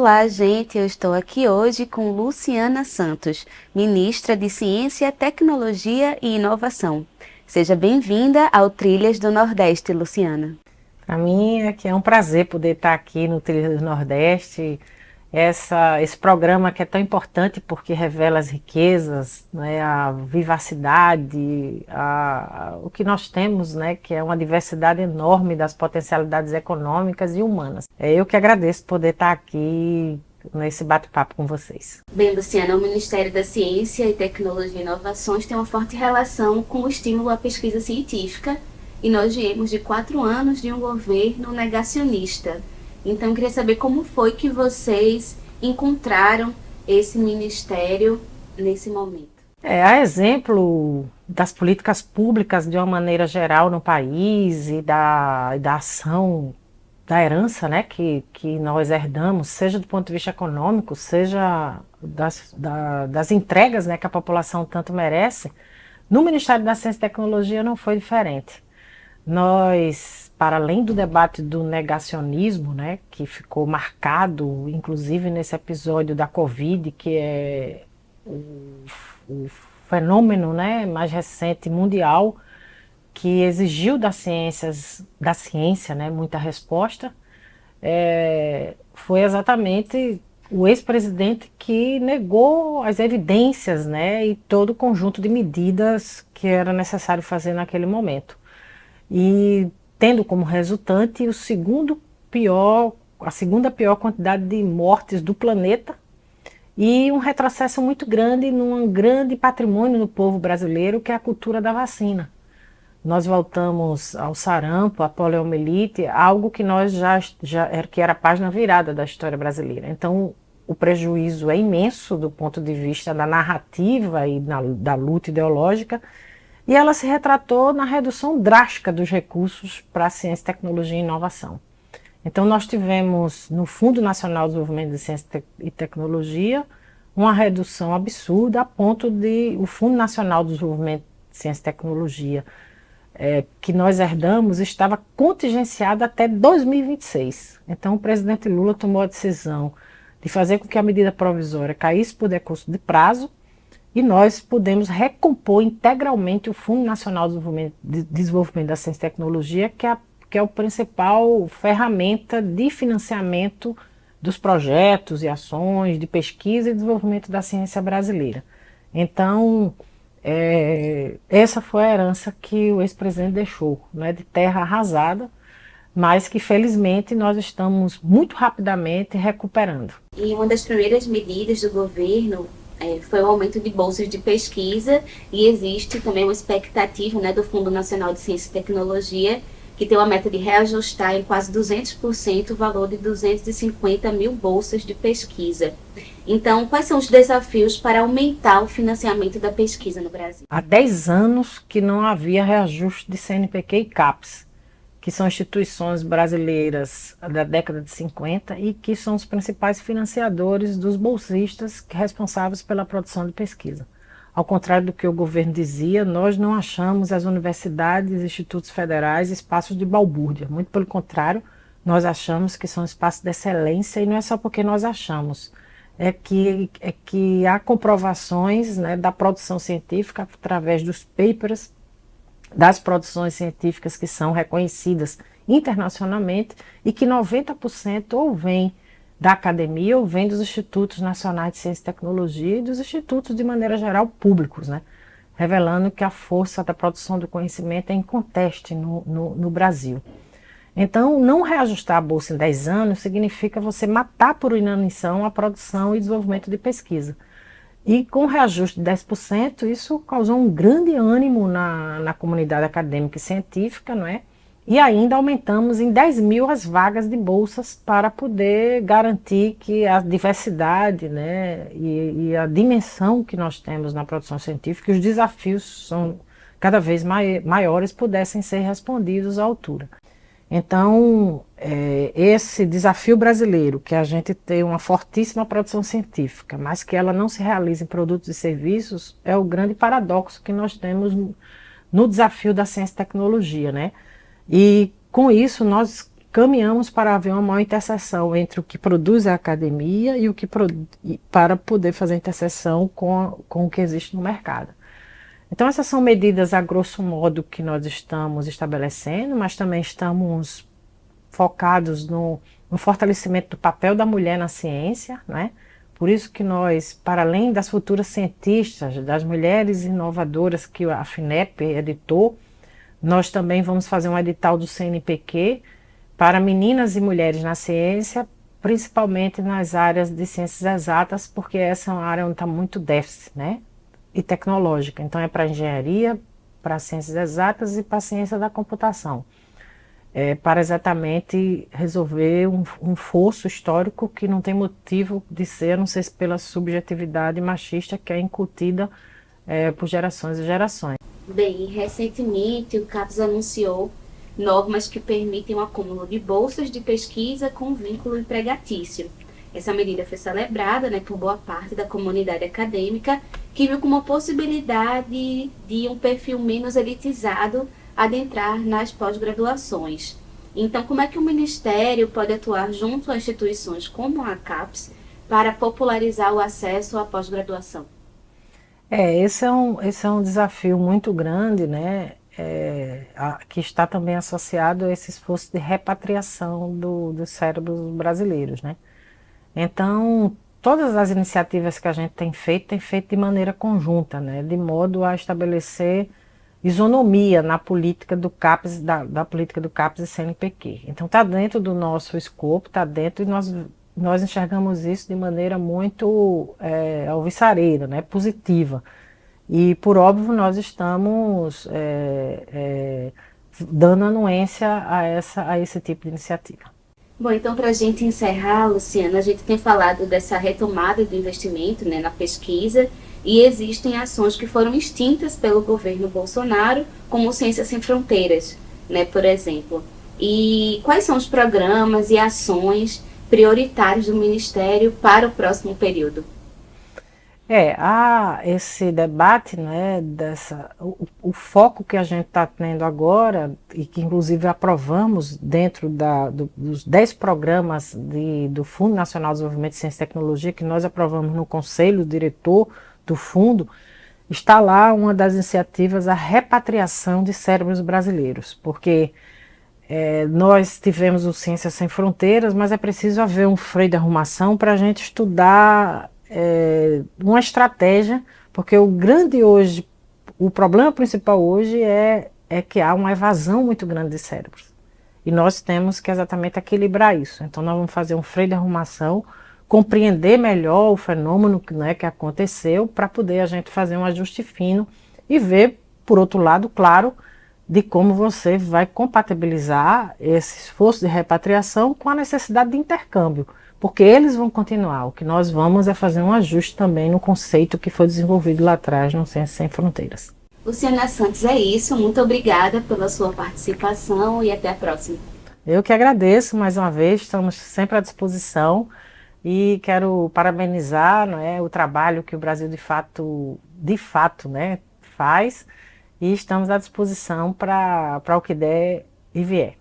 Olá, gente. Eu estou aqui hoje com Luciana Santos, ministra de Ciência, Tecnologia e Inovação. Seja bem-vinda ao Trilhas do Nordeste, Luciana. Para mim é um prazer poder estar aqui no Trilhas do Nordeste, esse programa que é tão importante porque revela as riquezas, né, a vivacidade, o que nós temos, né, que é uma diversidade enorme das potencialidades econômicas e humanas. Eu que agradeço poder estar aqui nesse bate-papo com vocês. Bem, Luciana, o Ministério da Ciência e Tecnologia e Inovações tem uma forte relação com o estímulo à pesquisa científica e nós viemos de 4 anos de um governo negacionista. Então, eu queria saber como foi que vocês encontraram esse ministério nesse momento. A exemplo das políticas públicas de uma maneira geral no país e da ação da herança, né, que nós herdamos, seja do ponto de vista econômico, seja das entregas, né, que a população tanto merece, no Ministério da Ciência e Tecnologia não foi diferente. Nós, para além do debate do negacionismo, né, que ficou marcado, inclusive nesse episódio da Covid, que é o fenômeno, né, mais recente mundial, que exigiu da ciência, né, muita resposta, foi exatamente o ex-presidente que negou as evidências, né, e todo o conjunto de medidas que era necessário fazer naquele momento. E tendo como resultante a segunda pior quantidade de mortes do planeta e um retrocesso muito grande num grande patrimônio do povo brasileiro, que é a cultura da vacina. Nós voltamos ao sarampo, à poliomielite, algo que nós que era a página virada da história brasileira. Então, o prejuízo é imenso do ponto de vista da narrativa e da luta ideológica, e ela se retratou na redução drástica dos recursos para a ciência, tecnologia e inovação. Então, nós tivemos no Fundo Nacional de Desenvolvimento de Ciência e Tecnologia uma redução absurda, a ponto de o Fundo Nacional de Desenvolvimento de Ciência e Tecnologia, que nós herdamos, estava contingenciado até 2026. Então, o presidente Lula tomou a decisão de fazer com que a medida provisória caísse por decurso de prazo, e nós pudemos recompor integralmente o Fundo Nacional de Desenvolvimento da Ciência e Tecnologia, que é a principal ferramenta de financiamento dos projetos e ações de pesquisa e desenvolvimento da ciência brasileira. Então, essa foi a herança que o ex-presidente deixou, né, de terra arrasada, mas que felizmente nós estamos muito rapidamente recuperando. E uma das primeiras medidas do governo foi o aumento de bolsas de pesquisa, e existe também uma expectativa, né, do Fundo Nacional de Ciência e Tecnologia, que tem uma meta de reajustar em quase 200% o valor de 250 mil bolsas de pesquisa. Então, quais são os desafios para aumentar o financiamento da pesquisa no Brasil? Há 10 anos que não havia reajuste de CNPq e CAPES, que são instituições brasileiras da década de 50 e que são os principais financiadores dos bolsistas responsáveis pela produção de pesquisa. Ao contrário do que o governo dizia, nós não achamos as universidades e institutos federais espaços de balbúrdia. Muito pelo contrário, nós achamos que são espaços de excelência, e não é só porque nós achamos. É que há comprovações, né, da produção científica através dos papers, das produções científicas que são reconhecidas internacionalmente, e que 90% ou vem da academia ou vem dos institutos nacionais de ciência e tecnologia e dos institutos, de maneira geral, públicos, né? Revelando que a força da produção do conhecimento é inconteste no Brasil. Então, não reajustar a bolsa em 10 anos significa você matar por inanição a produção e desenvolvimento de pesquisa. E com o reajuste de 10%, isso causou um grande ânimo na comunidade acadêmica e científica, não é? E ainda aumentamos em 10 mil as vagas de bolsas para poder garantir que a diversidade, né, e a dimensão que nós temos na produção científica, e os desafios são cada vez maiores, pudessem ser respondidos à altura. Então, esse desafio brasileiro, que a gente tem uma fortíssima produção científica, mas que ela não se realiza em produtos e serviços, é o grande paradoxo que nós temos no desafio da ciência e tecnologia, né? E com isso nós caminhamos para haver uma maior interseção entre o que produz a academia e para poder fazer interseção com o que existe no mercado. Então, essas são medidas, a grosso modo, que nós estamos estabelecendo, mas também estamos focados no fortalecimento do papel da mulher na ciência, né? Por isso que nós, para além das futuras cientistas, das mulheres inovadoras que a FINEP editou, nós também vamos fazer um edital do CNPq para meninas e mulheres na ciência, principalmente nas áreas de ciências exatas, porque essa é uma área onde está muito déficit, né? E tecnológica. Então é para engenharia, para ciências exatas e para a ciência da computação. Para exatamente resolver um fosso histórico que não tem motivo de ser, a não ser pela subjetividade machista que é incutida por gerações e gerações. Bem, recentemente o CAPES anunciou normas que permitem o acúmulo de bolsas de pesquisa com vínculo empregatício. Essa medida foi celebrada, né, por boa parte da comunidade acadêmica, que viu como possibilidade de um perfil menos elitizado adentrar nas pós-graduações. Então, como é que o Ministério pode atuar junto a instituições como a CAPES para popularizar o acesso à pós-graduação? Esse é um desafio muito grande, né? Que está também associado a esse esforço de repatriação dos cérebros brasileiros, né? Então, todas as iniciativas que a gente tem feito de maneira conjunta, né? De modo a estabelecer isonomia na política do CAPES, da política do CAPES e CNPq. Então está dentro do nosso escopo, está dentro, e nós enxergamos isso de maneira muito alvissareira, né, positiva. E por óbvio nós estamos dando anuência a esse tipo de iniciativa. Bom, então para a gente encerrar, Luciana, a gente tem falado dessa retomada do investimento, né, na pesquisa, e existem ações que foram extintas pelo governo Bolsonaro, como Ciências Sem Fronteiras, né, por exemplo. E quais são os programas e ações prioritários do Ministério para o próximo período? Há esse debate, né, o foco que a gente está tendo agora, e que inclusive aprovamos dentro dos 10 programas do Fundo Nacional de Desenvolvimento de Ciência e Tecnologia, que nós aprovamos no Conselho Diretor do Fundo, está lá uma das iniciativas, a repatriação de cérebros brasileiros, porque nós tivemos o Ciências Sem Fronteiras, mas é preciso haver um freio de arrumação para a gente estudar uma estratégia, porque o problema principal hoje é que há uma evasão muito grande de cérebros. E nós temos que exatamente equilibrar isso. Então nós vamos fazer um freio de arrumação, compreender melhor o fenômeno que aconteceu, para poder a gente fazer um ajuste fino e ver, por outro lado, claro, de como você vai compatibilizar esse esforço de repatriação com a necessidade de intercâmbio, porque eles vão continuar. O que nós vamos é fazer um ajuste também no conceito que foi desenvolvido lá atrás no Ciências Sem Fronteiras. Luciana Santos, é isso. Muito obrigada pela sua participação e até a próxima. Eu que agradeço mais uma vez, estamos sempre à disposição e quero parabenizar, né, o trabalho que o Brasil de fato, né, faz, e estamos à disposição para o que der e vier.